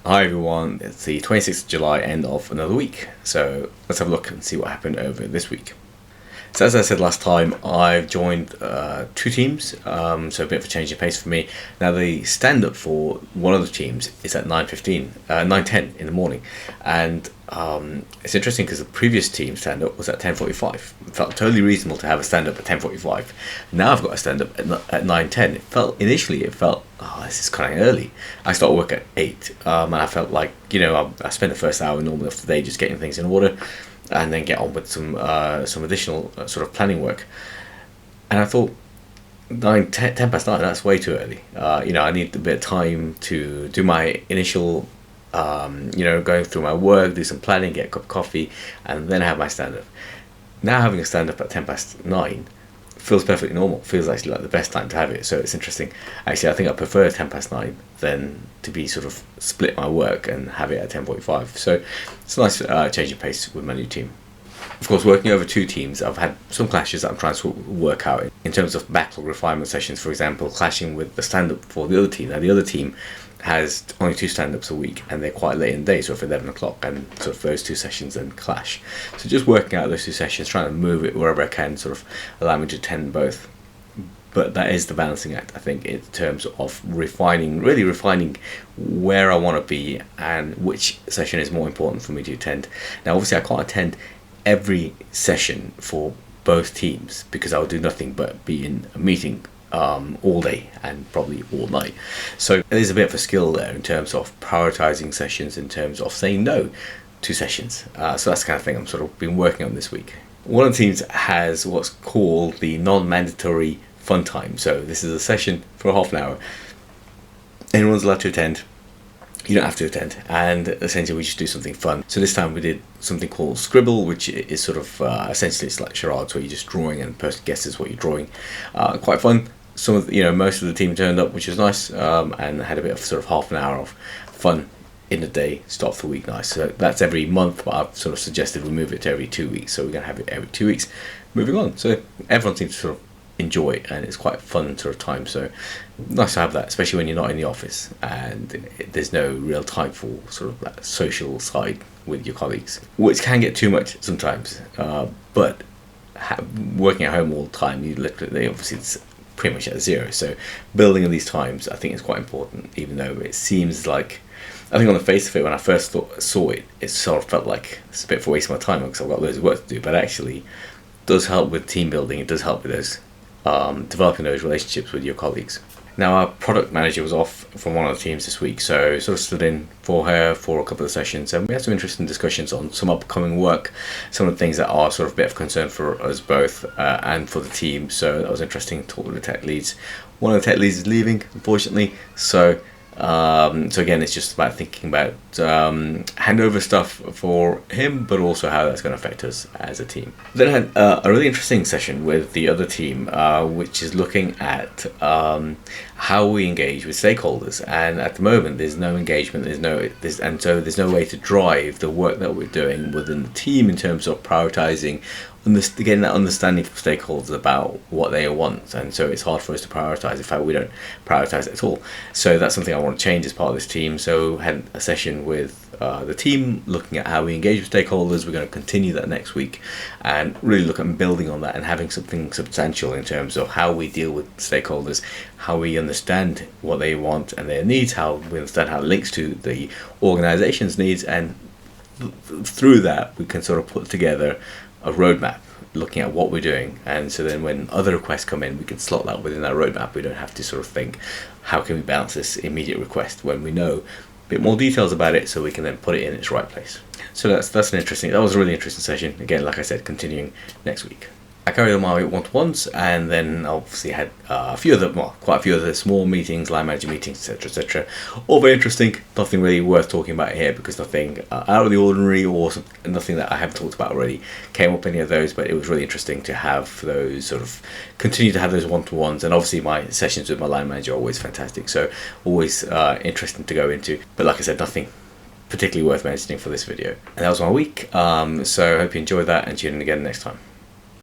Hi everyone, it's the 26th of July, end of another week. So let's have a look and see what happened over this week. So as I said last time, I've joined two teams, so a bit of a change of pace for me. Now the stand-up for one of the teams is at 9:10 in the morning, and it's interesting because the previous team stand-up was at 10:45. It felt totally reasonable to have a stand-up at 10:45. Now I've got a stand-up at 9:10. Initially it felt, oh, this is kind of early. I start work at 8, and I felt like, I spend the first hour normally of the day just getting things in order, and then get on with some additional sort of planning work. And I thought 10 past 9, that's way too early. I need a bit of time to do my initial going through my work, do some planning, get a cup of coffee, and then have my stand-up. Now having a stand-up at 10 past 9 feels perfectly normal, feels actually like the best time to have it. So it's interesting. Actually, I think I prefer 10 past 9 than to be sort of split my work and have it at 10:45. So it's a nice change of pace with my new team. Of course, working over two teams, I've had some clashes that I'm trying to work out in terms of backlog refinement sessions, for example, clashing with the stand-up for the other team. Now the other team has only 2 stand-ups a week, and they're quite late in the day, so for 11 o'clock, and sort of those two sessions then clash. So just working out those two sessions, trying to move it wherever I can, sort of allow me to attend both. But that is the balancing act, I think, in terms of really refining where I want to be and which session is more important for me to attend. Now obviously I can't attend every session for both teams because I'll do nothing but be in a meeting all day and probably all night. So there's a bit of a skill there in terms of prioritizing sessions, in terms of saying no to sessions. So that's the kind of thing I'm sort of been working on this week. One of the teams has what's called the non-mandatory fun time. So this is a session for half an hour. Anyone's allowed to attend. You don't have to attend, and essentially we just do something fun. So this time we did something called Scribble, which is sort of essentially it's like charades, where you're just drawing and the person guesses what you're drawing. Quite fun. Most of the team turned up, which was nice, and had a bit of sort of half an hour of fun in the day, start the week nice. So that's every month, but I've sort of suggested we move it to every 2 weeks. So we're going to have it every 2 weeks. Moving on. So everyone seems to sort of enjoy it, and it's quite fun sort of time. So nice to have that, especially when you're not in the office and there's no real time for sort of that social side with your colleagues, which can get too much sometimes. But working at home all the time, obviously it's pretty much at zero. So building in these times, I think, is quite important, even though it seems like, I think on the face of it, when I first saw it, it sort of felt like it's a bit of a waste of my time because I've got loads of work to do. But actually, it does help with team building. It does help with those developing those relationships with your colleagues. Now our product manager was off from one of the teams this week, so sort of stood in for her for a couple of sessions, and we had some interesting discussions on some upcoming work, some of the things that are sort of a bit of concern for us both and for the team. So that was interesting to talk with the tech leads. One of the tech leads is leaving, unfortunately, so again, it's just about thinking about handover stuff for him, but also how that's going to affect us as a team. Then I had a really interesting session with the other team, which is looking at how we engage with stakeholders. And at the moment, there's no engagement. There's no way to drive the work that we're doing within the team in terms of prioritizing, getting that understanding from stakeholders about what they want, and so it's hard for us to prioritize. In fact, we don't prioritize it at all. So that's something I want to change as part of this team. So had a session with the team looking at how we engage with stakeholders. We're going to continue that next week and really look at building on that and having something substantial in terms of how we deal with stakeholders, how we understand what they want and their needs, how we understand how it links to the organization's needs, and through that we can sort of put together a roadmap looking at what we're doing. And so then when other requests come in, we can slot that within our roadmap. We don't have to sort of think, how can we balance this immediate request, when we know a bit more details about it, so we can then put it in its right place. So that was a really interesting session. Again, like I said, continuing next week. I carried on my one-to-ones, and then obviously had quite a few other small meetings, line manager meetings, etc. All very interesting. Nothing really worth talking about here because nothing out of the ordinary or nothing that I haven't talked about already came up any of those. But it was really interesting to have those continue to have those one-to-ones, and obviously my sessions with my line manager are always fantastic. So always interesting to go into. But like I said, nothing particularly worth mentioning for this video. And that was my week. So I hope you enjoyed that, and tune in again next time.